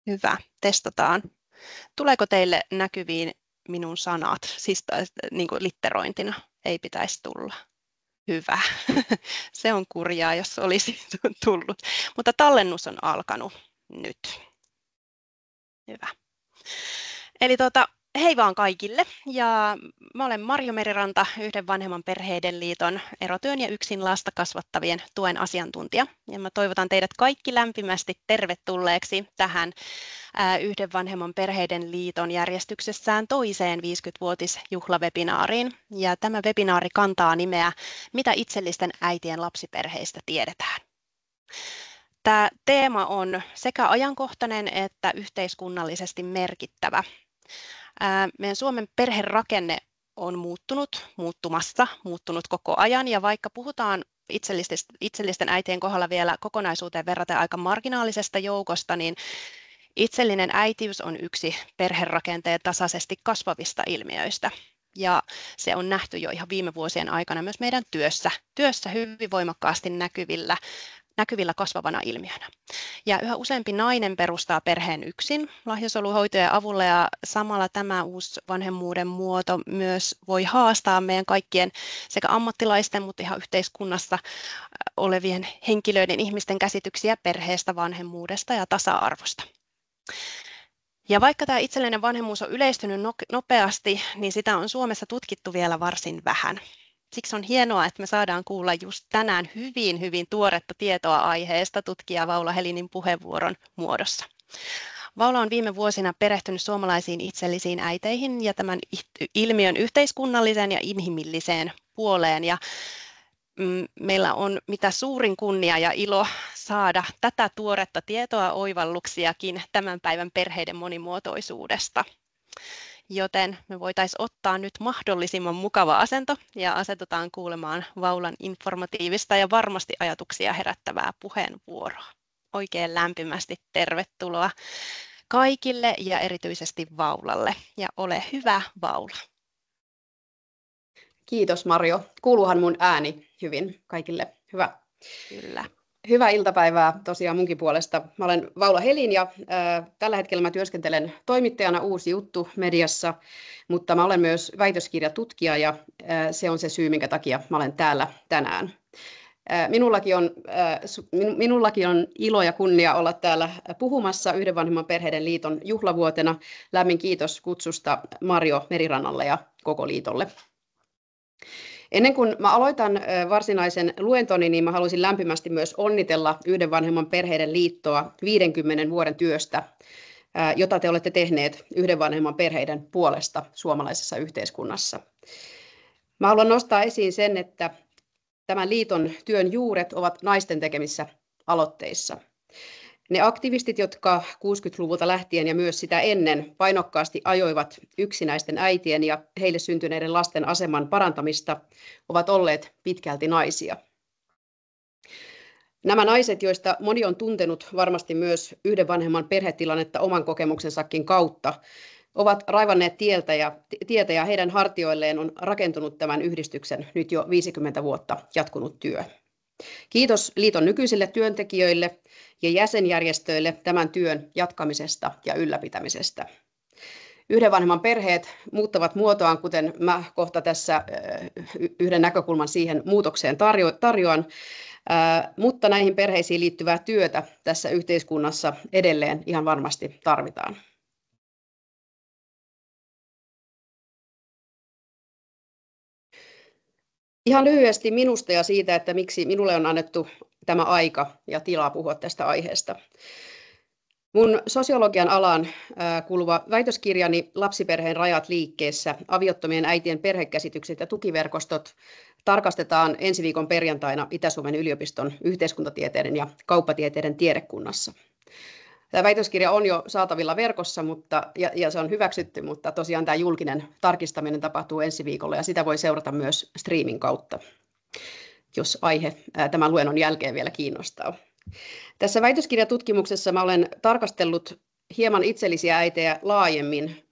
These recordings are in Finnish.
Hyvä, testataan. Tuleeko teille näkyviin minun sanat, siis niin kuin litterointina? Ei pitäisi tulla. Hyvä. Se on kurjaa, jos olisi tullut. Mutta tallennus on alkanut nyt. Hyvä. Eli hei vaan kaikille. Ja mä olen Marjo Meriranta, Yhden vanhemman perheiden liiton erotyön ja yksin lasta kasvattavien tuen asiantuntija. Ja mä toivotan teidät kaikki lämpimästi tervetulleeksi tähän Yhden vanhemman perheiden liiton järjestyksessään toiseen 50-vuotisjuhlavebinaariin. Ja tämä webinaari kantaa nimeä Mitä itsellisten äitien lapsiperheistä tiedetään. Tämä teema on sekä ajankohtainen että yhteiskunnallisesti merkittävä. Meidän Suomen perherakenne on muuttunut koko ajan, ja vaikka puhutaan itsellisten äitien kohdalla vielä kokonaisuuteen verraten aika marginaalisesta joukosta, niin itsellinen äitiys on yksi perherakenteen tasaisesti kasvavista ilmiöistä. Ja se on nähty jo ihan viime vuosien aikana myös meidän työssä hyvin voimakkaasti näkyvillä kasvavana ilmiönä. Ja yhä useampi nainen perustaa perheen yksin lahjasoluhoitojen avulla, ja samalla tämä uusi vanhemmuuden muoto myös voi haastaa meidän kaikkien sekä ammattilaisten, mutta ihan yhteiskunnassa olevien henkilöiden, ihmisten käsityksiä perheestä, vanhemmuudesta ja tasa-arvosta. Ja vaikka tämä itsellinen vanhemmuus on yleistynyt nopeasti, niin sitä on Suomessa tutkittu vielä varsin vähän. Siksi on hienoa, että me saadaan kuulla just tänään hyvin tuoretta tietoa aiheesta tutkija Vaula Helinin puheenvuoron muodossa. Vaula on viime vuosina perehtynyt suomalaisiin itsellisiin äiteihin ja tämän ilmiön yhteiskunnalliseen ja inhimilliseen puoleen. Ja meillä on mitä suurin kunnia ja ilo saada tätä tuoretta tietoa, oivalluksiakin tämän päivän perheiden monimuotoisuudesta. Joten me voitaisiin ottaa nyt mahdollisimman mukava asento ja asetutaan kuulemaan Vaulan informatiivista ja varmasti ajatuksia herättävää puheenvuoroa. Oikein lämpimästi tervetuloa kaikille ja erityisesti Vaulalle. Ja ole hyvä, Vaula. Kiitos, Marjo. Kuuluuhan mun ääni hyvin kaikille? Hyvä. Kyllä. Hyvää iltapäivää tosiaan munkin puolesta. Mä olen Vaula Helin ja tällä hetkellä mä työskentelen toimittajana Uusi Juttu mediassa, mutta mä olen myös väitöskirjatutkija ja se on se syy, minkä takia mä olen täällä tänään. Minullakin on ilo ja kunnia olla täällä puhumassa Yhden vanhemman perheiden liiton juhlavuotena. Lämmin kiitos kutsusta Marjo Merirannalle ja koko liitolle. Ennen kuin mä aloitan varsinaisen luentoni, niin mä haluaisin lämpimästi myös onnitella Yhden vanhemman perheiden liittoa 50 vuoden työstä, jota te olette tehneet yhden vanhemman perheiden puolesta suomalaisessa yhteiskunnassa. Mä haluan nostaa esiin sen, että tämän liiton työn juuret ovat naisten tekemissä aloitteissa. Ne aktivistit, jotka 60-luvulta lähtien ja myös sitä ennen painokkaasti ajoivat yksinäisten äitien ja heille syntyneiden lasten aseman parantamista, ovat olleet pitkälti naisia. Nämä naiset, joista moni on tuntenut varmasti myös yhden vanhemman perhetilannetta oman kokemuksensakin kautta, ovat raivanneet tietä ja heidän hartioilleen on rakentunut tämän yhdistyksen nyt jo 50 vuotta jatkunut työ. Kiitos liiton nykyisille työntekijöille ja jäsenjärjestöille tämän työn jatkamisesta ja ylläpitämisestä. Yhden vanhemman perheet muuttavat muotoaan, kuten mä kohta tässä yhden näkökulman siihen muutokseen tarjoan, mutta näihin perheisiin liittyvää työtä tässä yhteiskunnassa edelleen ihan varmasti tarvitaan. Ihan lyhyesti minusta ja siitä, että miksi minulle on annettu tämä aika ja tilaa puhua tästä aiheesta. Mun sosiologian alaan kuuluva väitöskirjani Lapsiperheen rajat liikkeessä, aviottomien äitien perhekäsitykset ja tukiverkostot tarkastetaan ensi viikon perjantaina Itä-Suomen yliopiston yhteiskuntatieteiden ja kauppatieteiden tiedekunnassa. Tämä väitöskirja on jo saatavilla verkossa ja se on hyväksytty, mutta tosiaan tämä julkinen tarkistaminen tapahtuu ensi viikolla ja sitä voi seurata myös streamin kautta, jos aihe tämän luennon jälkeen vielä kiinnostaa. Tässä väitöskirjatutkimuksessa mä olen tarkastellut hieman itsellisiä äitejä laajemmin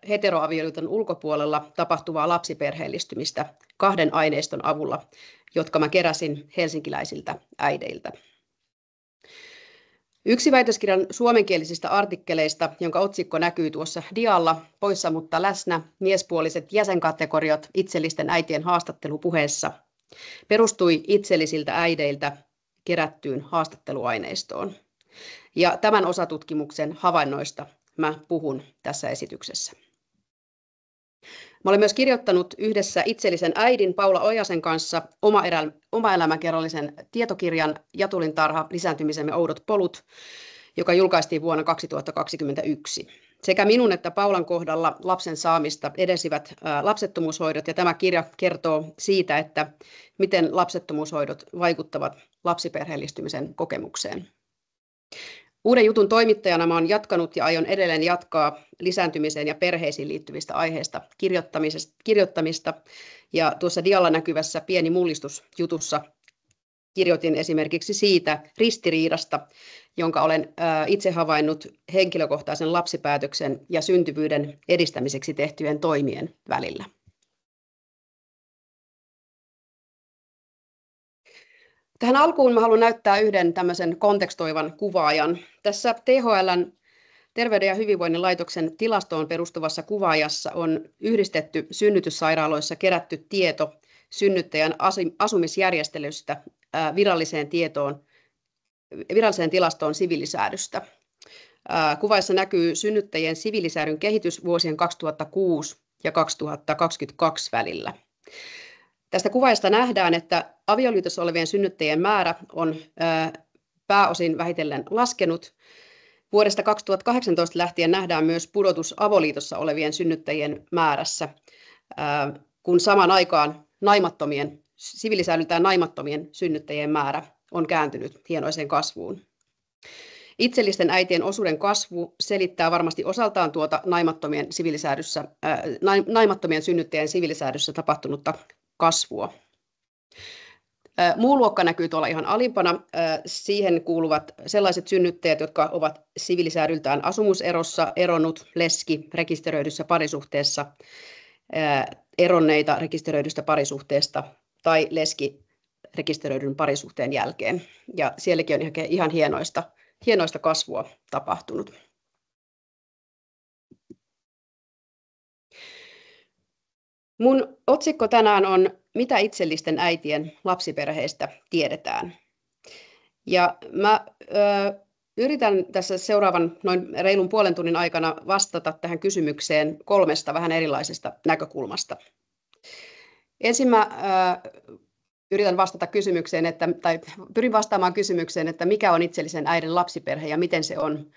heteroavioliiton ulkopuolella tapahtuvaa lapsiperheellistymistä 2 aineiston avulla, jotka mä keräsin helsinkiläisiltä äideiltä. Yksi väitöskirjan suomenkielisistä artikkeleista, jonka otsikko näkyy tuossa dialla, poissa mutta läsnä, miespuoliset jäsenkategoriat itsellisten äitien haastattelupuheessa, perustui itsellisiltä äideiltä kerättyyn haastatteluaineistoon. Ja tämän osatutkimuksen havainnoista mä puhun tässä esityksessä. Mä olen myös kirjoittanut yhdessä itsellisen äidin Paula Ojasen kanssa omaelämäkerrallisen tietokirjan Jatulin tarha, lisääntymisemme oudot polut, joka julkaistiin vuonna 2021. Sekä minun että Paulan kohdalla lapsen saamista edesivät lapsettomuushoidot, ja tämä kirja kertoo siitä, että miten lapsettomuushoidot vaikuttavat lapsiperheellistymisen kokemukseen. Uuden jutun toimittajana mä olen jatkanut ja aion edelleen jatkaa lisääntymiseen ja perheisiin liittyvistä aiheista kirjoittamista. Ja tuossa dialla näkyvässä pieni mullistusjutussa kirjoitin esimerkiksi siitä ristiriidasta, jonka olen itse havainnut henkilökohtaisen lapsipäätöksen ja syntyvyyden edistämiseksi tehtyjen toimien välillä. Tähän alkuun mä haluan näyttää yhden tämmöisen kontekstoivan kuvaajan. Tässä THL:n Terveyden ja hyvinvoinnin laitoksen tilastoon perustuvassa kuvaajassa on yhdistetty synnytyssairaaloissa kerätty tieto synnyttäjän asumisjärjestelystä viralliseen tilastoon siviilisäädystä. Kuvaajassa näkyy synnyttäjien siviilisäädyn kehitys vuosien 2006 ja 2022 välillä. Tästä kuvaajasta nähdään, että avioliitossa olevien synnyttäjien määrä on pääosin vähitellen laskenut. Vuodesta 2018 lähtien nähdään myös pudotus avoliitossa olevien synnyttäjien määrässä, kun samaan aikaan siviilisäädyltään naimattomien synnyttäjien määrä on kääntynyt hienoiseen kasvuun. Itsellisten äitien osuuden kasvu selittää varmasti osaltaan tuota naimattomien synnyttäjien siviilisäädyssä tapahtunutta kasvua. Muu luokka näkyy tuolla ihan alimpana. Siihen kuuluvat sellaiset synnyttäjät, jotka ovat siviilisäädyltään asumuserossa, eronnut, leski rekisteröidyssä parisuhteessa, eronneita rekisteröidystä parisuhteesta tai leski rekisteröidyn parisuhteen jälkeen. Ja sielläkin on ihan hienoista kasvua tapahtunut. Mun otsikko tänään on Mitä itsellisten äitien lapsiperheistä tiedetään? Ja mä yritän tässä seuraavan noin reilun puolen tunnin aikana vastata tähän kysymykseen 3 vähän erilaisesta näkökulmasta. Ensin mä pyrin vastaamaan kysymykseen, että mikä on itsellisen äidin lapsiperhe ja miten se on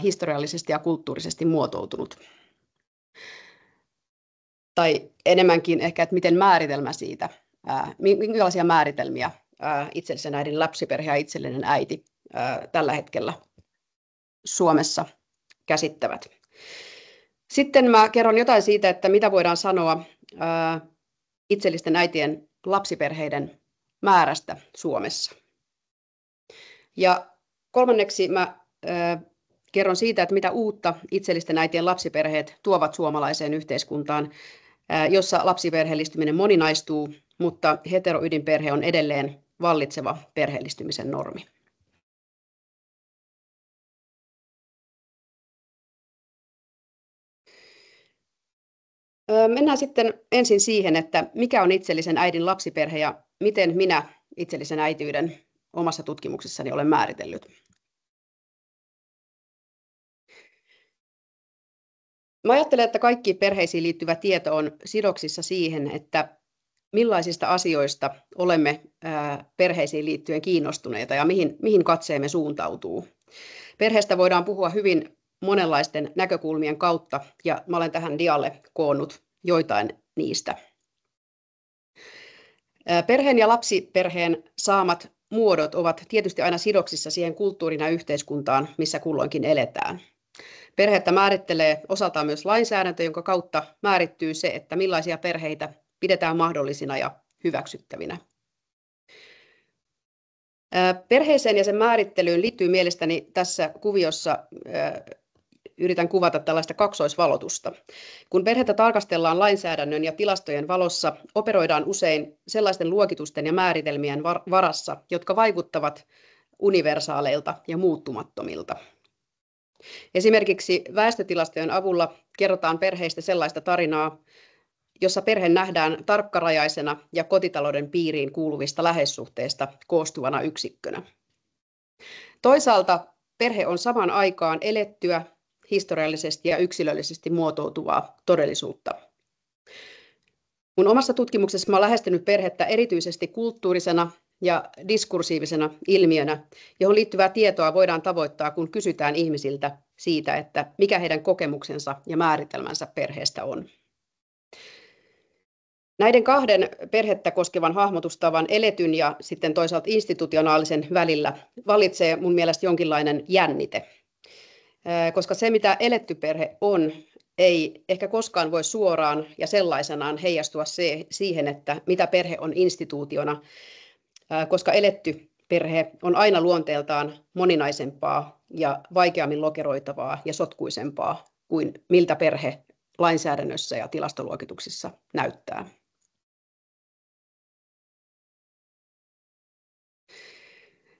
historiallisesti ja kulttuurisesti muotoutunut. Tai enemmänkin ehkä, että miten määritelmä siitä, minkälaisia määritelmiä itsellisen äidin lapsiperhe ja itsellinen äiti tällä hetkellä Suomessa käsittävät. Sitten mä kerron jotain siitä, että mitä voidaan sanoa itsellisten äitien lapsiperheiden määrästä Suomessa. Ja kolmanneksi mä kerron siitä, että mitä uutta itsellisten äitien lapsiperheet tuovat suomalaiseen yhteiskuntaan, jossa lapsiperheellistyminen moninaistuu, mutta heteroydinperhe on edelleen vallitseva perheellistymisen normi. Mennään sitten ensin siihen, että mikä on itsellisen äidin lapsiperhe ja miten minä itsellisen äitiyden omassa tutkimuksessani olen määritellyt. Mä ajattelen, että kaikki perheisiin liittyvä tieto on sidoksissa siihen, että millaisista asioista olemme perheisiin liittyen kiinnostuneita ja mihin katseemme suuntautuu. Perheestä voidaan puhua hyvin monenlaisten näkökulmien kautta, ja mä olen tähän dialle koonnut joitain niistä. Perheen ja lapsiperheen saamat muodot ovat tietysti aina sidoksissa siihen kulttuuriin ja yhteiskuntaan, missä kulloinkin eletään. Perhettä määrittelee osaltaan myös lainsäädäntö, jonka kautta määrittyy se, että millaisia perheitä pidetään mahdollisina ja hyväksyttävinä. Perheeseen ja sen määrittelyyn liittyy mielestäni tässä kuviossa, yritän kuvata tällaista kaksoisvalotusta. Kun perhettä tarkastellaan lainsäädännön ja tilastojen valossa, operoidaan usein sellaisten luokitusten ja määritelmien varassa, jotka vaikuttavat universaaleilta ja muuttumattomilta. Esimerkiksi väestötilastojen avulla kerrotaan perheistä sellaista tarinaa, jossa perhe nähdään tarkkarajaisena ja kotitalouden piiriin kuuluvista läheissuhteista koostuvana yksikkönä. Toisaalta perhe on samaan aikaan elettyä, historiallisesti ja yksilöllisesti muotoutuvaa todellisuutta. Mun omassa tutkimuksessa olen lähestynyt perhettä erityisesti kulttuurisena ja diskursiivisena ilmiönä, johon liittyvää tietoa voidaan tavoittaa, kun kysytään ihmisiltä siitä, että mikä heidän kokemuksensa ja määritelmänsä perheestä on. Näiden kahden perhettä koskevan hahmotustavan eletyn ja sitten toisaalta institutionaalisen välillä vallitsee mun mielestä jonkinlainen jännite, koska se mitä eletty perhe on, ei ehkä koskaan voi suoraan ja sellaisenaan heijastua siihen, että mitä perhe on instituutiona, koska eletty perhe on aina luonteeltaan moninaisempaa ja vaikeammin lokeroitavaa ja sotkuisempaa kuin miltä perhe lainsäädännössä ja tilastoluokituksissa näyttää.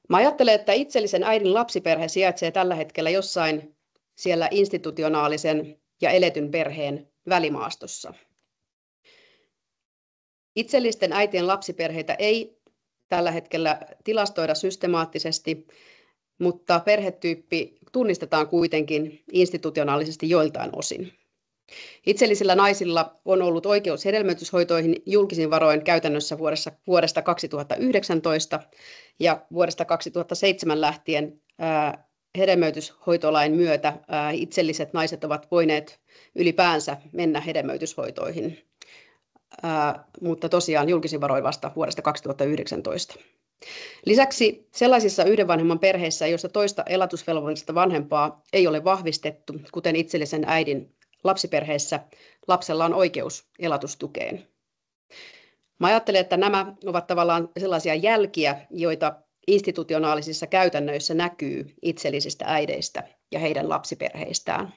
Mä ajattelen, että itsellisen äidin lapsiperhe sijaitsee tällä hetkellä jossain siellä institutionaalisen ja eletyn perheen välimaastossa. Itsellisten äitien lapsiperheitä ei tällä hetkellä tilastoida systemaattisesti, mutta perhetyyppi tunnistetaan kuitenkin institutionaalisesti joiltain osin. Itsellisillä naisilla on ollut oikeus hedelmöityshoitoihin julkisin varoin käytännössä vuodesta 2019 ja vuodesta 2007 lähtien hedelmöityshoitolain myötä itselliset naiset ovat voineet ylipäänsä mennä hedelmöityshoitoihin, mutta tosiaan julkisin varoin vasta vuodesta 2019. Lisäksi sellaisissa yhden vanhemman perheissä, joissa toista elatusvelvollista vanhempaa ei ole vahvistettu, kuten itsellisen äidin lapsiperheessä, lapsella on oikeus elatustukeen. Mä ajattelen, että nämä ovat tavallaan sellaisia jälkiä, joita institutionaalisissa käytännöissä näkyy itsellisistä äideistä ja heidän lapsiperheistään.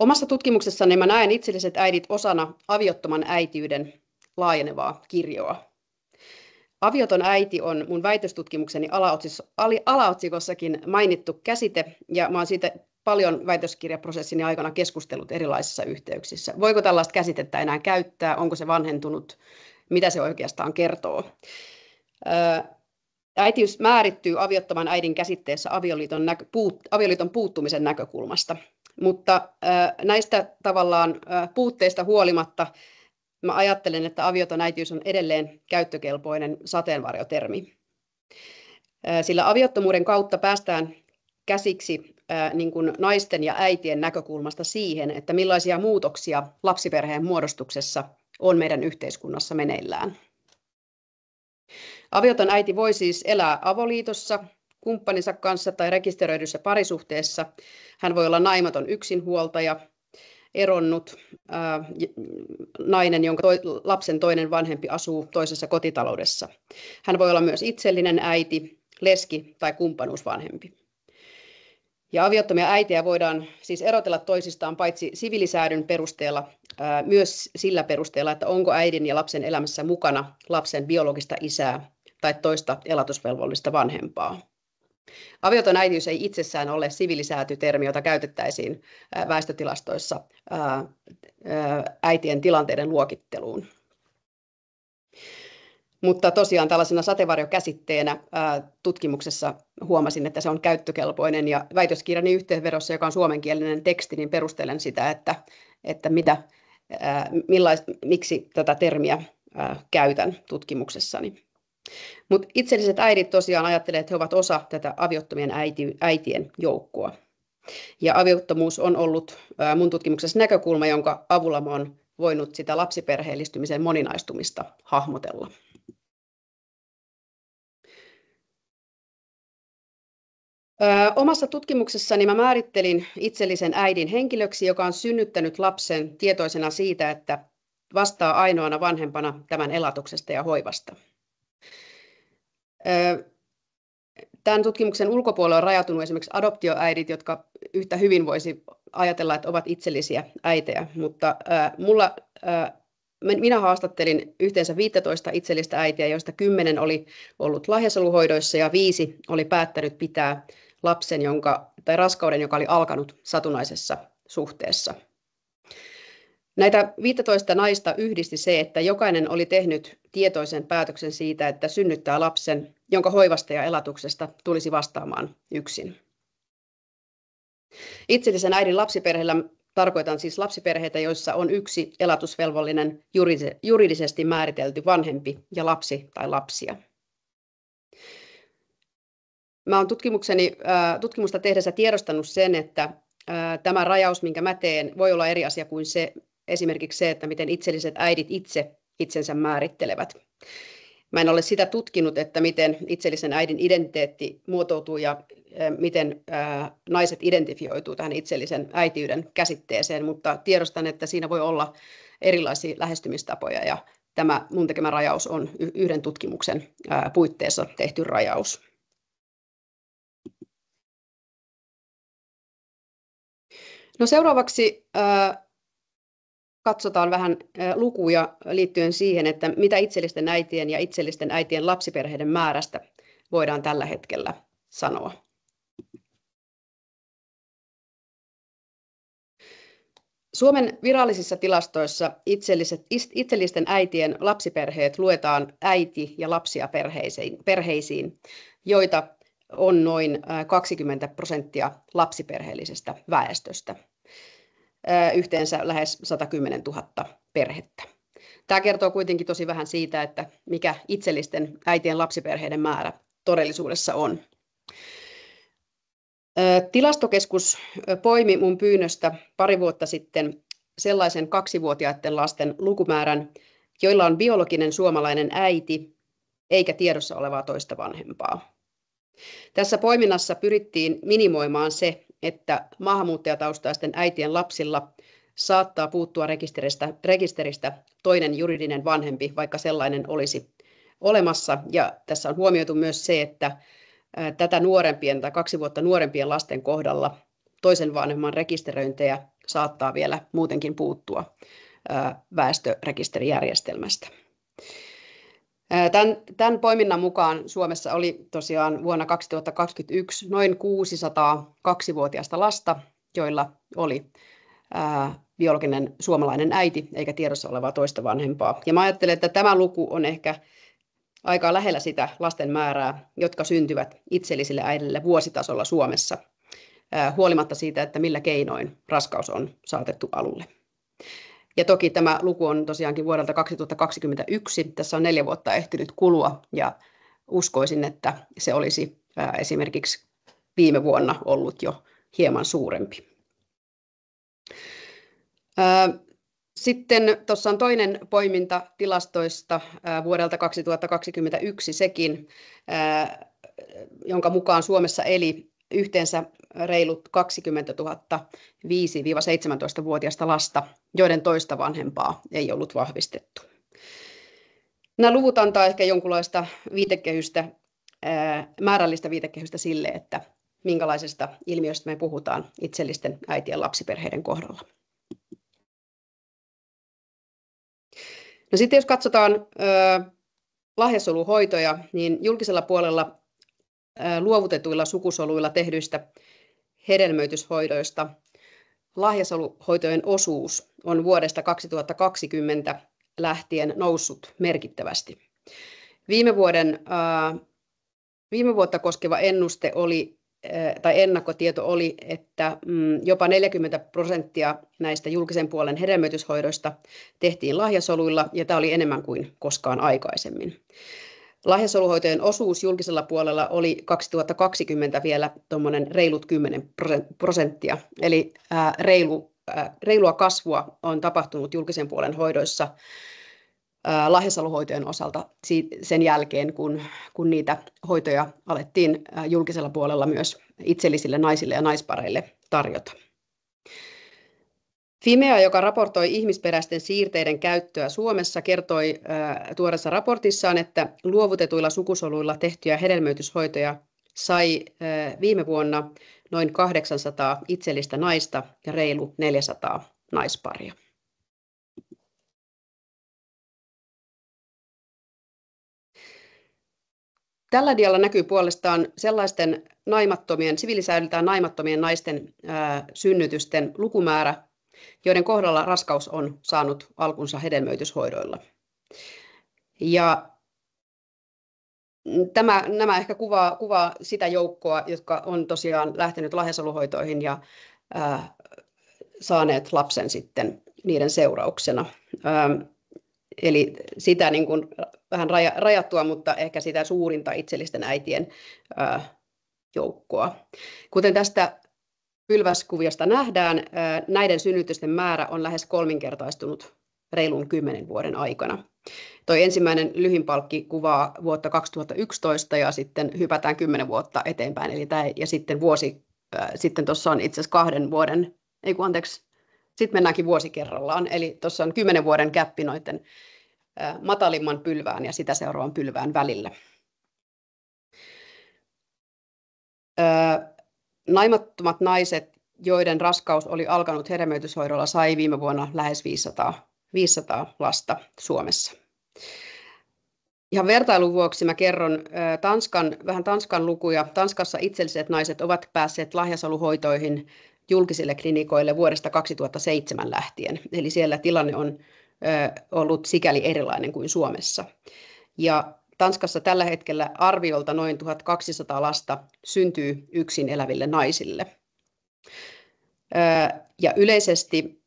Omassa tutkimuksessani mä näen itselliset äidit osana aviottoman äitiyden laajenevaa kirjoa. Avioton äiti on mun väitöstutkimukseni alaotsikossakin mainittu käsite, ja mä oon siitä paljon väitöskirjaprosessini aikana keskustellut erilaisissa yhteyksissä. Voiko tällaista käsitettä enää käyttää? Onko se vanhentunut? Mitä se oikeastaan kertoo? Äitiys määrittyy aviottoman äidin käsitteessä avioliiton puuttumisen näkökulmasta, mutta näistä tavallaan puutteista huolimatta mä ajattelen, että avioton äitiys on edelleen käyttökelpoinen sateenvarjotermi. Sillä aviottomuuden kautta päästään käsiksi niin kuin naisten ja äitien näkökulmasta siihen, että millaisia muutoksia lapsiperheen muodostuksessa on meidän yhteiskunnassa meneillään. Avioton äiti voi siis elää avoliitossa kumppaninsa kanssa tai rekisteröidyssä parisuhteessa. Hän voi olla naimaton yksinhuoltaja, eronnut nainen, jonka lapsen toinen vanhempi asuu toisessa kotitaloudessa. Hän voi olla myös itsellinen äiti, leski tai kumppanuusvanhempi. Ja aviottomia äitejä voidaan siis erotella toisistaan paitsi siviilisäädyn perusteella, myös sillä perusteella, että onko äidin ja lapsen elämässä mukana lapsen biologista isää tai toista elatusvelvollista vanhempaa. Avioton äitiys ei itsessään ole siviilisäätytermi, jota käytettäisiin väestötilastoissa äitien tilanteiden luokitteluun. Mutta tosiaan tällaisena sateenvarjokäsitteenä tutkimuksessa huomasin, että se on käyttökelpoinen, ja väitöskirjani yhteenvedossa, joka on suomenkielinen teksti, niin perustelen sitä, että miksi tätä termiä käytän tutkimuksessani. Mutta itselliset äidit tosiaan ajattelevat, että he ovat osa tätä aviottomien äitien joukkoa. Ja aviottomuus on ollut mun tutkimuksessa näkökulma, jonka avulla mä oon voinut sitä lapsiperheellistymisen moninaistumista hahmotella. Omassa tutkimuksessani mä määrittelin itsellisen äidin henkilöksi, joka on synnyttänyt lapsen tietoisena siitä, että vastaa ainoana vanhempana tämän elatuksesta ja hoivasta. Tämän tutkimuksen ulkopuolelle on rajautunut esimerkiksi adoptioäidit, jotka yhtä hyvin voisi ajatella, että ovat itsellisiä äitejä, mutta mulla minä haastattelin yhteensä 15 itsellistä äitiä, joista 10 oli ollut lahjasoluhoidoissa ja 5 oli päättänyt pitää lapsen tai raskauden, joka oli alkanut satunnaisessa suhteessa. Näitä 15 naista yhdisti se, että jokainen oli tehnyt tietoisen päätöksen siitä, että synnyttää lapsen, jonka hoivasta ja elatuksesta tulisi vastaamaan yksin. Itsellisen äidin lapsiperheellä tarkoitan siis lapsiperheitä, joissa on yksi elatusvelvollinen juridisesti määritelty vanhempi ja lapsi tai lapsia. Mä olen tutkimusta tehdessä tiedostanut sen, että tämä rajaus, minkä mä teen, voi olla eri asia kuin esimerkiksi se, että miten itselliset äidit itse itsensä määrittelevät. Mä en ole sitä tutkinut, että miten itsellisen äidin identiteetti muotoutuu ja miten naiset identifioituu tähän itsellisen äitiyden käsitteeseen, mutta tiedostan, että siinä voi olla erilaisia lähestymistapoja ja tämä mun tekemä rajaus on yhden tutkimuksen puitteissa tehty rajaus. No seuraavaksi katsotaan vähän lukuja liittyen siihen, että mitä itsellisten äitien ja itsellisten äitien lapsiperheiden määrästä voidaan tällä hetkellä sanoa. Suomen virallisissa tilastoissa itsellisten äitien lapsiperheet luetaan äiti- ja lapsia perheisiin, joita on noin 20% lapsiperheellisestä väestöstä. Yhteensä lähes 110 000 perhettä. Tämä kertoo kuitenkin tosi vähän siitä, että mikä itsellisten äitien lapsiperheiden määrä todellisuudessa on. Tilastokeskus poimi mun pyynnöstä pari vuotta sitten sellaisen 2-vuotiaiden lasten lukumäärän, joilla on biologinen suomalainen äiti eikä tiedossa olevaa toista vanhempaa. Tässä poiminnassa pyrittiin minimoimaan se, että maahanmuuttajataustaisten äitien lapsilla saattaa puuttua rekisteristä toinen juridinen vanhempi, vaikka sellainen olisi olemassa. Ja tässä on huomioitu myös se, että tätä nuorempien tai 2 vuotta nuorempien lasten kohdalla toisen vanhemman rekisteröintejä saattaa vielä muutenkin puuttua väestörekisterijärjestelmästä. Tämän poiminnan mukaan Suomessa oli tosiaan vuonna 2021 noin 600 2-vuotiaista lasta, joilla oli biologinen suomalainen äiti eikä tiedossa olevaa toista vanhempaa. Ja mä ajattelen, että tämä luku on ehkä aika lähellä sitä lasten määrää, jotka syntyvät itsellisille äidille vuositasolla Suomessa, huolimatta siitä, että millä keinoin raskaus on saatettu alulle. Ja toki tämä luku on tosiaankin vuodelta 2021. Tässä on 4 vuotta ehtinyt kulua ja uskoisin, että se olisi esimerkiksi viime vuonna ollut jo hieman suurempi. Sitten tuossa on toinen poiminta tilastoista vuodelta 2021 sekin, jonka mukaan Suomessa eli yhteensä reilut 20 000 5–17-vuotiaista lasta, joiden toista vanhempaa ei ollut vahvistettu. Nämä luvut antaa ehkä jonkunlaista viitekehystä, määrällistä viitekehystä sille, että minkälaisesta ilmiöstä me puhutaan itsellisten äitien lapsiperheiden kohdalla. No sitten jos katsotaan lahjasoluhoitoja, niin julkisella puolella luovutetuilla sukusoluilla tehdyistä hedelmöityshoidoista lahjasoluhoitojen osuus on vuodesta 2020 lähtien noussut merkittävästi. Viime vuotta koskeva ennuste tai ennakkotieto oli, että jopa 40% näistä julkisen puolen hedelmöityshoidoista tehtiin lahjasoluilla, ja tämä oli enemmän kuin koskaan aikaisemmin. Lahjasoluhoitojen osuus julkisella puolella oli 2020 vielä tuommoinen reilut 10%, eli reilua kasvua on tapahtunut julkisen puolen hoidoissa lahjasoluhoitojen osalta sen jälkeen, kun niitä hoitoja alettiin julkisella puolella myös itsellisille naisille ja naispareille tarjota. Fimea, joka raportoi ihmisperäisten siirteiden käyttöä Suomessa, kertoi tuoreessa raportissaan, että luovutetuilla sukusoluilla tehtyjä hedelmöityshoitoja sai viime vuonna noin 800 itsellistä naista ja reilu 400 naisparia. Tällä dialla näkyy puolestaan sellaisten siviilisäilyltään naimattomien naisten synnytysten lukumäärä, joiden kohdalla raskaus on saanut alkunsa hedelmöityshoidoilla. Ja nämä ehkä kuvaa sitä joukkoa, jotka on tosiaan lähtenyt lahjasoluhoitoihin ja saaneet lapsen sitten niiden seurauksena. Eli sitä niin kuin vähän rajattua, mutta ehkä sitä suurinta itsellisten äitien joukkoa. Kuten tästä pylväskuviosta nähdään, näiden synnytysten määrä on lähes kolminkertaistunut reilun 10 vuoden aikana. Tuo ensimmäinen lyhinpalkki kuvaa vuotta 2011 ja sitten hypätään 10 vuotta eteenpäin. Eli ja sitten tuossa on itse asiassa 2 vuoden, sitten mennäänkin vuosi kerrallaan. Eli tuossa on 10 vuoden gäppi noiden matalimman pylvään ja sitä seuraavan pylvään välillä. Naimattomat naiset, joiden raskaus oli alkanut hedelmöityshoidolla, sai viime vuonna lähes 500 lasta Suomessa. Ihan vertailun vuoksi mä kerron vähän Tanskan lukuja. Tanskassa itselliset naiset ovat päässeet lahjasoluhoitoihin julkisille klinikoille vuodesta 2007 lähtien. Eli siellä tilanne on ollut sikäli erilainen kuin Suomessa. Ja Tanskassa tällä hetkellä arviolta noin 1200 lasta syntyy yksin eläville naisille. Ja yleisesti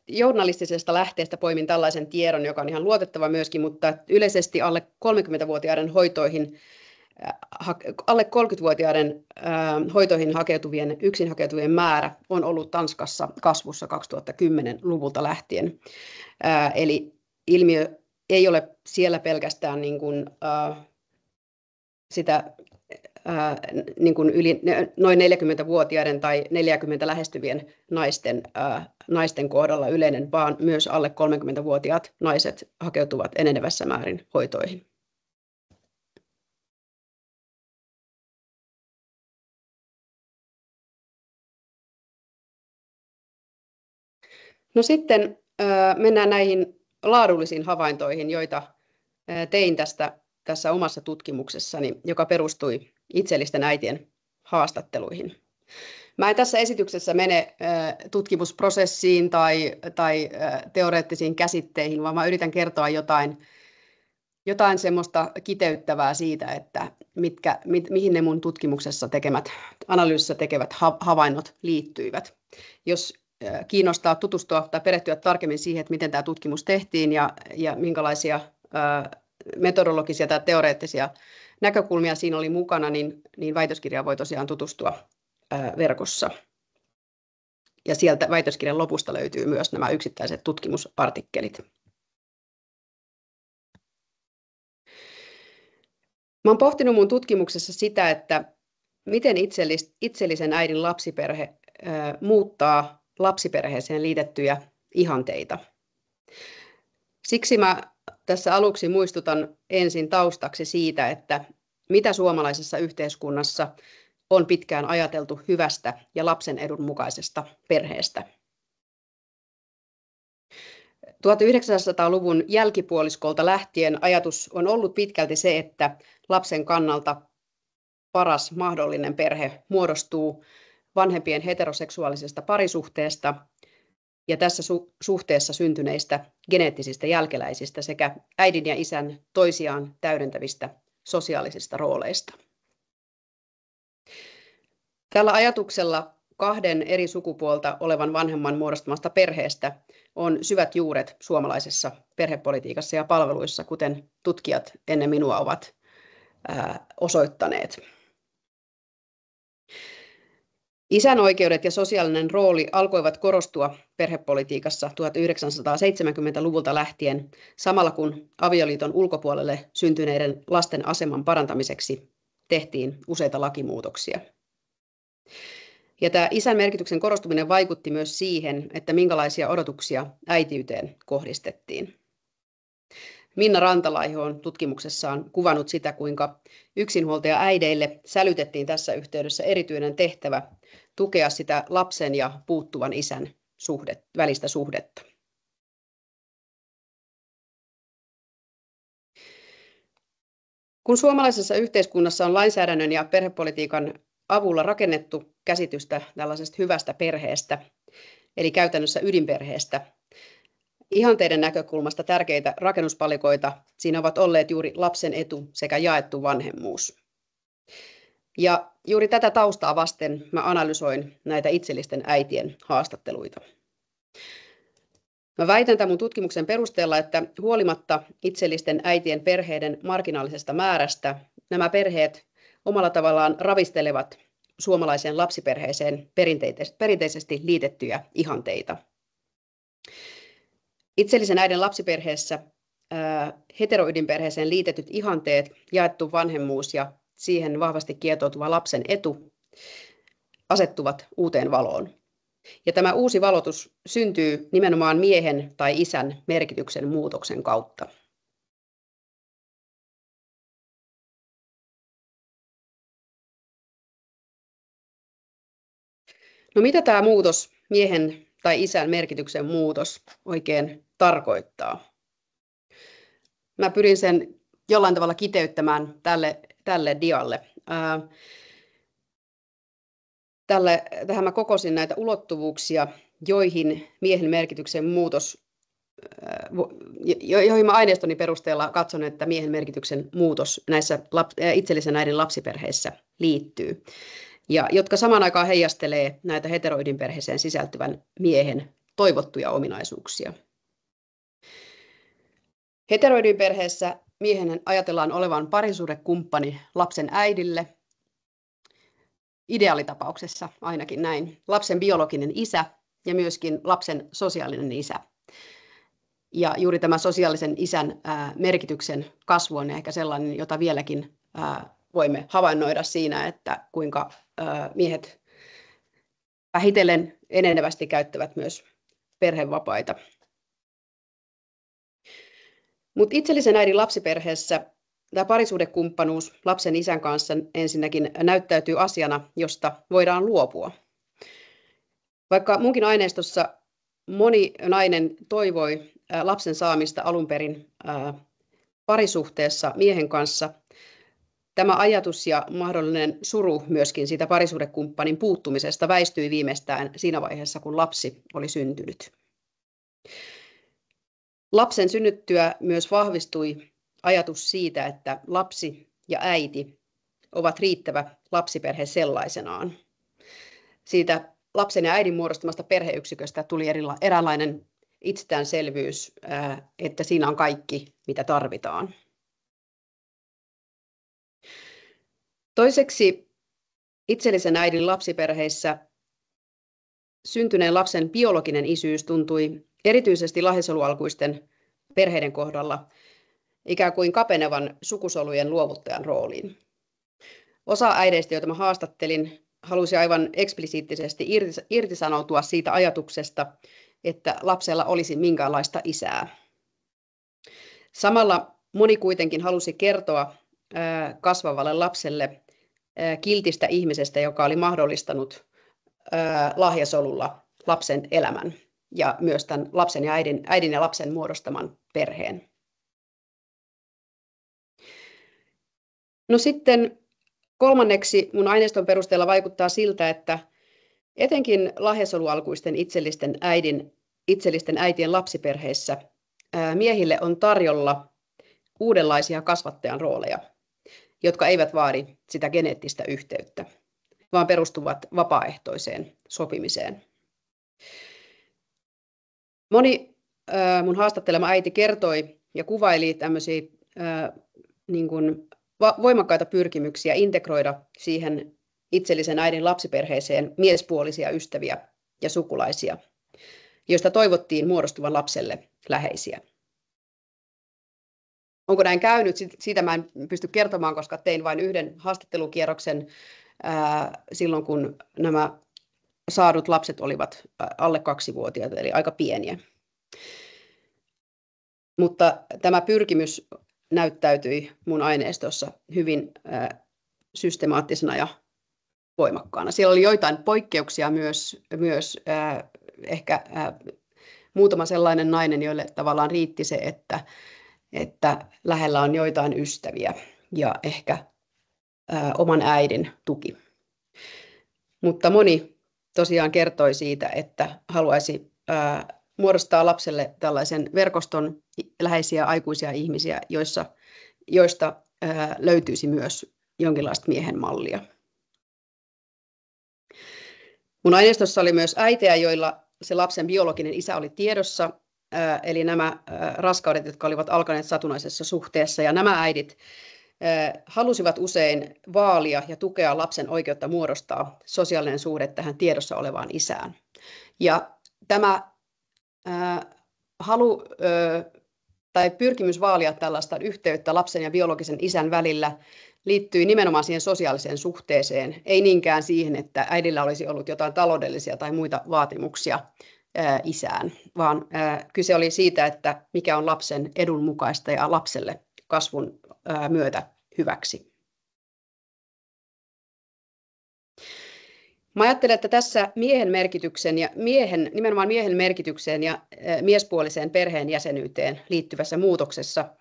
journalistisesta lähteestä poimin tällaisen tiedon, joka on ihan luotettava myöskin, mutta yleisesti alle 30-vuotiaiden hoitoihin yksin hakeutuvien määrä on ollut Tanskassa kasvussa 2010-luvulta lähtien. Eli ilmiö ei ole siellä pelkästään niin kuin, sitä niin kuin noin 40-vuotiaiden tai 40 lähestyvien naisten kohdalla yleinen, vaan myös alle 30-vuotiaat naiset hakeutuvat enenevässä määrin hoitoihin. No sitten mennään näihin laadullisiin havaintoihin, joita tein tässä omassa tutkimuksessani, joka perustui itsellisten äitien haastatteluihin. Mä en tässä esityksessä mene tutkimusprosessiin tai teoreettisiin käsitteihin, vaan mä yritän kertoa jotain semmoista kiteyttävää siitä, että mihin ne mun tutkimuksessa analyysissä tekevät havainnot liittyivät. Jos kiinnostaa tutustua tai perehtyä tarkemmin siihen, että miten tämä tutkimus tehtiin ja minkälaisia metodologisia tai teoreettisia näkökulmia siinä oli mukana, niin väitöskirjaan voi tosiaan tutustua verkossa. Ja sieltä väitöskirjan lopusta löytyy myös nämä yksittäiset tutkimusartikkelit. Mä oon pohtinut mun tutkimuksessa sitä, että miten itsellisen äidin lapsiperhe muuttaa lapsiperheeseen liitettyjä ihanteita. Siksi mä tässä aluksi muistutan ensin taustaksi siitä, että mitä suomalaisessa yhteiskunnassa on pitkään ajateltu hyvästä ja lapsen edun mukaisesta perheestä. 1900-luvun jälkipuoliskolta lähtien ajatus on ollut pitkälti se, että lapsen kannalta paras mahdollinen perhe muodostuu vanhempien heteroseksuaalisesta parisuhteesta ja tässä suhteessa syntyneistä geneettisistä jälkeläisistä sekä äidin ja isän toisiaan täydentävistä sosiaalisista rooleista. Tällä ajatuksella 2 eri sukupuolta olevan vanhemman muodostamasta perheestä on syvät juuret suomalaisessa perhepolitiikassa ja palveluissa, kuten tutkijat ennen minua ovat osoittaneet. Isän oikeudet ja sosiaalinen rooli alkoivat korostua perhepolitiikassa 1970-luvulta lähtien, samalla kun avioliiton ulkopuolelle syntyneiden lasten aseman parantamiseksi tehtiin useita lakimuutoksia. Ja tämä isän merkityksen korostuminen vaikutti myös siihen, että minkälaisia odotuksia äitiyteen kohdistettiin. Minna Rantalaiho on tutkimuksessaan kuvannut sitä, kuinka yksinhuoltaja-äideille sälytettiin tässä yhteydessä erityinen tehtävä tukea sitä lapsen ja puuttuvan isän välistä suhdetta. Kun suomalaisessa yhteiskunnassa on lainsäädännön ja perhepolitiikan avulla rakennettu käsitystä tällaisesta hyvästä perheestä, eli käytännössä ydinperheestä, ihanteiden näkökulmasta tärkeitä rakennuspalikoita siinä ovat olleet juuri lapsen etu sekä jaettu vanhemmuus. Ja juuri tätä taustaa vasten mä analysoin näitä itsellisten äitien haastatteluita. Mä väitän tämän mun tutkimuksen perusteella, että huolimatta itsellisten äitien perheiden marginaalisesta määrästä, nämä perheet omalla tavallaan ravistelevat suomalaiseen lapsiperheeseen perinteisesti liitettyjä ihanteita. Itsellisen äidin lapsiperheessä heteroydinperheeseen liitetyt ihanteet, jaettu vanhemmuus ja siihen vahvasti kietoutuva lapsen etu asettuvat uuteen valoon. Ja tämä uusi valotus syntyy nimenomaan miehen tai isän merkityksen muutoksen kautta. No mitä tämä muutos, miehen tai isän merkityksen muutos oikein tarkoittaa? Mä pyrin sen jollain tavalla kiteyttämään tälle dialle. Tähän mä kokosin näitä ulottuvuuksia, joihin miehen merkityksen muutos, joihin mä aineistoni perusteella katson, että miehen merkityksen muutos näissä itsellisen äidin lapsiperheissä liittyy, ja jotka samaan aikaan heijastelee näitä heteroydinperheeseen sisältyvän miehen toivottuja ominaisuuksia. Heteroydinperheessä miehen ajatellaan olevan parisuhdekumppani lapsen äidille, ideaalitapauksessa ainakin näin, lapsen biologinen isä ja myöskin lapsen sosiaalinen isä. Ja juuri tämä sosiaalisen isän merkityksen kasvu on ehkä sellainen, jota vieläkin voimme havainnoida siinä, että kuinka miehet vähitellen enenevästi käyttävät myös perhevapaita. Mutta itsellisen äidin lapsiperheessä tämä parisuhdekumppanuus lapsen isän kanssa ensinnäkin näyttäytyy asiana, josta voidaan luopua. Vaikka munkin aineistossa moni nainen toivoi lapsen saamista alun perin parisuhteessa miehen kanssa, tämä ajatus ja mahdollinen suru myöskin siitä parisuhdekumppanin puuttumisesta väistyi viimeistään siinä vaiheessa, kun lapsi oli syntynyt. Lapsen synnyttyä myös vahvistui ajatus siitä, että lapsi ja äiti ovat riittävä lapsiperhe sellaisenaan. Siitä lapsen ja äidin muodostamasta perheyksiköstä tuli eräänlainen itsestäänselvyys, että siinä on kaikki, mitä tarvitaan. Toiseksi itsellisen äidin lapsiperheissä syntyneen lapsen biologinen isyys tuntui erityisesti lahjasolualkuisten perheiden kohdalla ikään kuin kapenevan sukusolujen luovuttajan rooliin. Osa äideistä, joita mä haastattelin, halusi aivan eksplisiittisesti irtisanoutua siitä ajatuksesta, että lapsella olisi minkäänlaista isää. Samalla moni kuitenkin halusi kertoa kasvavalle lapselle kiltistä ihmisestä, joka oli mahdollistanut lahjasolulla lapsen elämän ja myös tämän lapsen ja äidin ja lapsen muodostaman perheen. No sitten kolmanneksi mun aineiston perusteella vaikuttaa siltä, että etenkin lahjasolualkuisten itsellisten äitien lapsiperheissä miehille on tarjolla uudenlaisia kasvattajan rooleja, jotka eivät vaadi sitä geneettistä yhteyttä, vaan perustuvat vapaaehtoiseen sopimiseen. Moni mun haastattelema äiti kertoi ja kuvaili tämmöisiä voimakkaita pyrkimyksiä integroida siihen itsellisen äidin lapsiperheeseen miespuolisia ystäviä ja sukulaisia, joista toivottiin muodostuvan lapselle läheisiä. Onko näin käynyt? Siitä mä en pysty kertomaan, koska tein vain yhden haastattelukierroksen silloin, kun nämä saadut lapset olivat alle 2-vuotiaita, eli aika pieniä. Mutta tämä pyrkimys näyttäytyi mun aineistossa hyvin systemaattisena ja voimakkaana. Siellä oli joitain poikkeuksia myös ehkä muutama sellainen nainen, joille tavallaan riitti se, että lähellä on joitain ystäviä. ja ehkä oman äidin tuki. Mutta moni tosiaan kertoi siitä, että haluaisi muodostaa lapselle tällaisen verkoston läheisiä aikuisia ihmisiä, joista löytyisi myös jonkinlaista miehen mallia. Mun aineistossa oli myös äitejä, joilla se lapsen biologinen isä oli tiedossa, eli nämä raskaudet, jotka olivat alkaneet satunnaisessa suhteessa, ja nämä äidit halusivat usein vaalia ja tukea lapsen oikeutta muodostaa sosiaalinen suhde tähän tiedossa olevaan isään. Ja tämä halu tai pyrkimys vaalia tällaista yhteyttä lapsen ja biologisen isän välillä liittyi nimenomaan siihen sosiaaliseen suhteeseen, ei niinkään siihen, että äidillä olisi ollut jotain taloudellisia tai muita vaatimuksia isään, vaan kyse oli siitä, että mikä on lapsen edun mukaista ja lapselle kasvun myötä hyväksi. Mä ajattelen, että tässä nimenomaan miehen merkitykseen ja miespuoliseen perheenjäsenyyteen liittyvässä muutoksessa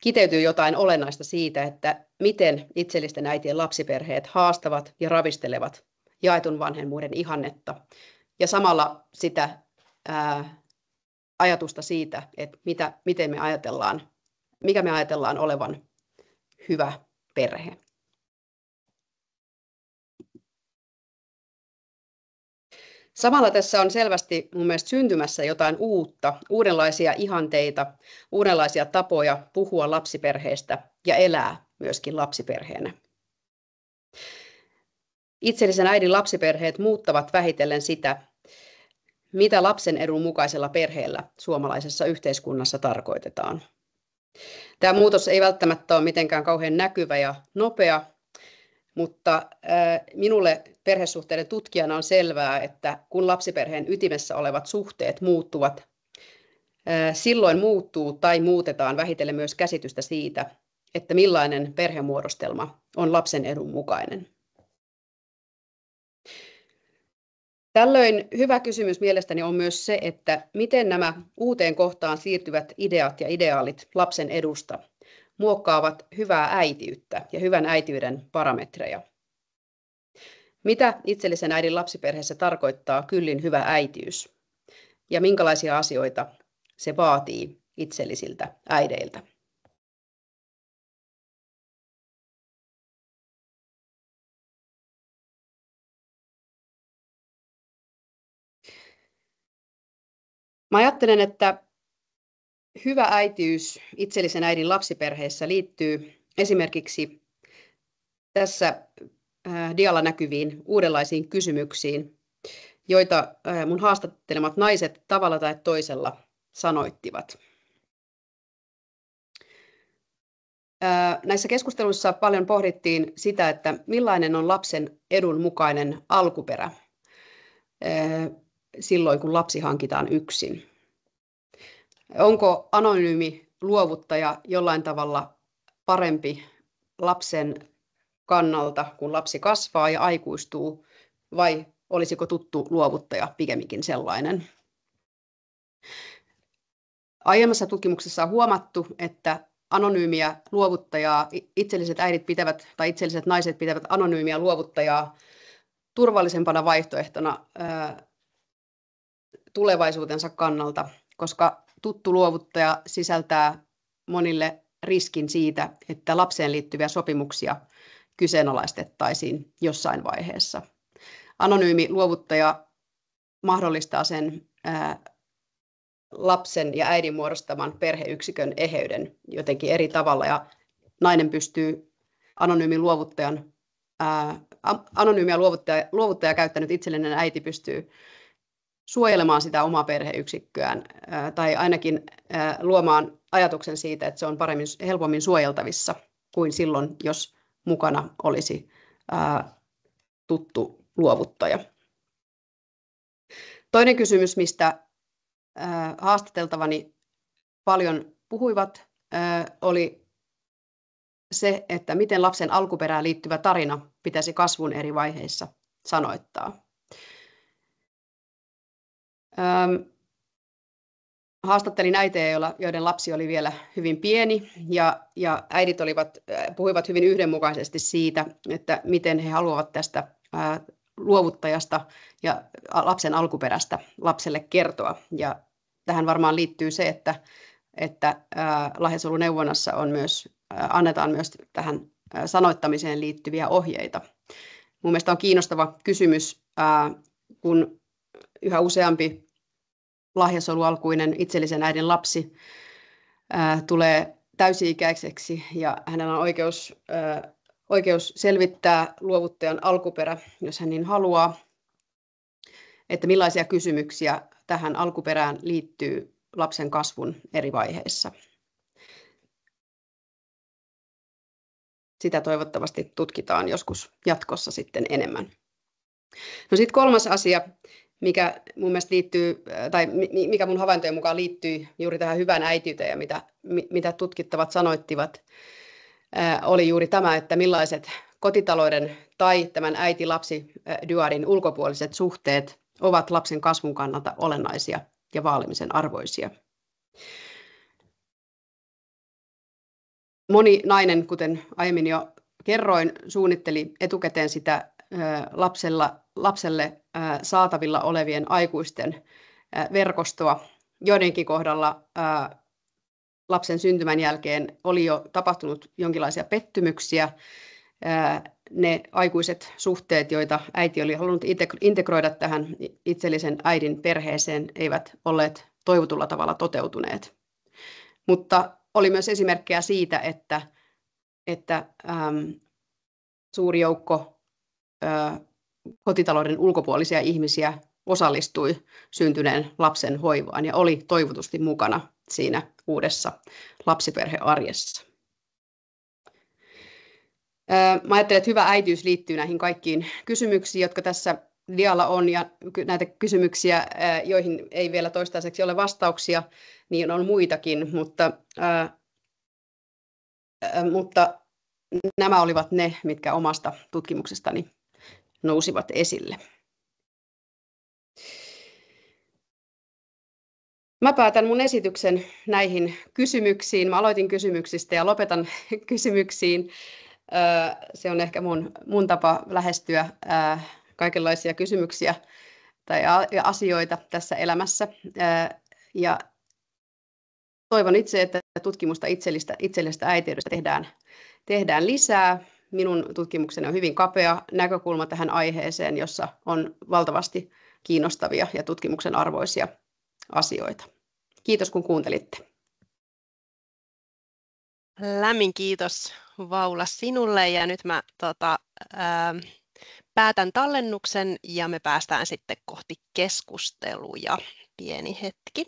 kiteytyy jotain olennaista siitä, että miten itsellisten äitien lapsiperheet haastavat ja ravistelevat jaetun vanhemmuuden ihannetta ja samalla sitä ajatusta siitä, että mikä me ajatellaan olevan hyvä perhe. Samalla tässä on selvästi mun mielestä syntymässä jotain uutta, uudenlaisia ihanteita, uudenlaisia tapoja puhua lapsiperheestä ja elää myöskin lapsiperheenä. Itsellisen äidin lapsiperheet muuttavat vähitellen sitä, mitä lapsen edun mukaisella perheellä suomalaisessa yhteiskunnassa tarkoitetaan. Tämä muutos ei välttämättä ole mitenkään kauhean näkyvä ja nopea, mutta minulle perhesuhteiden tutkijana on selvää, että kun lapsiperheen ytimessä olevat suhteet muuttuvat, silloin muuttuu tai muutetaan vähitellen myös käsitystä siitä, että millainen perhemuodostelma on lapsen edun mukainen. Tällöin hyvä kysymys mielestäni on myös se, että miten nämä uuteen kohtaan siirtyvät ideat ja ideaalit lapsen edusta muokkaavat hyvää äitiyttä ja hyvän äitiyden parametreja. Mitä itsellisen äidin lapsiperheessä tarkoittaa kyllin hyvä äitiys ja minkälaisia asioita se vaatii itsellisiltä äideiltä? Mä ajattelen, että hyvä äitiys itsellisen äidin lapsiperheessä liittyy esimerkiksi tässä dialla näkyviin uudenlaisiin kysymyksiin, joita mun haastattelemat naiset tavalla tai toisella sanoittivat. Näissä keskusteluissa paljon pohdittiin sitä, että millainen on lapsen edun mukainen alkuperä silloin, kun lapsi hankitaan yksin. Onko anonyymi luovuttaja jollain tavalla parempi lapsen kannalta, kun lapsi kasvaa ja aikuistuu, vai olisiko tuttu luovuttaja pikemminkin sellainen? Aiemmassa tutkimuksessa on huomattu, että anonyymiä luovuttajaa itselliset äidit pitävät tai itselliset naiset pitävät anonyymiä luovuttajaa turvallisempana vaihtoehtona tulevaisuutensa kannalta, koska tuttu luovuttaja sisältää monille riskin siitä, että lapseen liittyviä sopimuksia kyseenalaistettaisiin jossain vaiheessa. Anonyymi luovuttaja mahdollistaa sen lapsen ja äidin muodostaman perheyksikön eheyden jotenkin eri tavalla, ja nainen pystyy anonyymiä luovuttaja käyttänyt itsellinen äiti pystyy suojelemaan sitä omaa perheyksikköään tai ainakin luomaan ajatuksen siitä, että se on helpommin suojeltavissa kuin silloin, jos mukana olisi tuttu luovuttaja. Toinen kysymys, mistä haastateltavani paljon puhuivat, oli se, että miten lapsen alkuperään liittyvä tarina pitäisi kasvun eri vaiheissa sanoittaa. haastattelin äitejä, joiden lapsi oli vielä hyvin pieni, ja äidit puhuivat hyvin yhdenmukaisesti siitä, että miten he haluavat tästä luovuttajasta ja lapsen alkuperästä lapselle kertoa. Ja tähän varmaan liittyy se, että lahjasoluneuvonnassa annetaan myös tähän sanoittamiseen liittyviä ohjeita. Mun mielestä on kiinnostava kysymys, kun yhä useampi lahjasolualkuinen itsellisen äidin lapsi tulee täysi-ikäiseksi ja hänellä on oikeus selvittää luovuttajan alkuperä, jos hän niin haluaa, että millaisia kysymyksiä tähän alkuperään liittyy lapsen kasvun eri vaiheissa. Sitä toivottavasti tutkitaan joskus jatkossa sitten enemmän. No sitten kolmas asia, mikä mun mielestä liittyy, tai mikä mun havaintojen mukaan liittyy juuri tähän hyvään äitiyteen ja mitä tutkittavat sanoittivat, oli juuri tämä, että millaiset kotitalouden tai tämän äiti-lapsi-dyadin ulkopuoliset suhteet ovat lapsen kasvun kannalta olennaisia ja vaalimisen arvoisia. Moni nainen, kuten aiemmin jo kerroin, suunnitteli etukäteen sitä lapselle saatavilla olevien aikuisten verkostoa. Joidenkin kohdalla lapsen syntymän jälkeen oli jo tapahtunut jonkinlaisia pettymyksiä. Ne aikuiset suhteet, joita äiti oli halunnut integroida tähän itsellisen äidin perheeseen, eivät olleet toivotulla tavalla toteutuneet. Mutta oli myös esimerkkejä siitä, että suuri joukko kotitalouden ulkopuolisia ihmisiä osallistui syntyneen lapsen hoivaan ja oli toivotusti mukana siinä uudessa lapsiperhearjessa. Mä ajattelen, että hyvä äitiys liittyy näihin kaikkiin kysymyksiin, jotka tässä dialla on, ja näitä kysymyksiä, joihin ei vielä toistaiseksi ole vastauksia, niin on muitakin, mutta nämä olivat ne, mitkä omasta tutkimuksestani nousivat esille. Mä päätän mun esityksen näihin kysymyksiin. Mä aloitin kysymyksistä ja lopetan kysymyksiin. Se on ehkä mun tapa lähestyä kaikenlaisia kysymyksiä tai asioita tässä elämässä. Ja toivon itse, että tutkimusta itsellisestä äitiydestä tehdään lisää. Minun tutkimukseni on hyvin kapea näkökulma tähän aiheeseen, jossa on valtavasti kiinnostavia ja tutkimuksen arvoisia asioita. Kiitos, kun kuuntelitte. Lämmin kiitos, Vaula, sinulle, ja nyt mä päätän tallennuksen ja me päästään sitten kohti keskusteluja. Pieni hetki.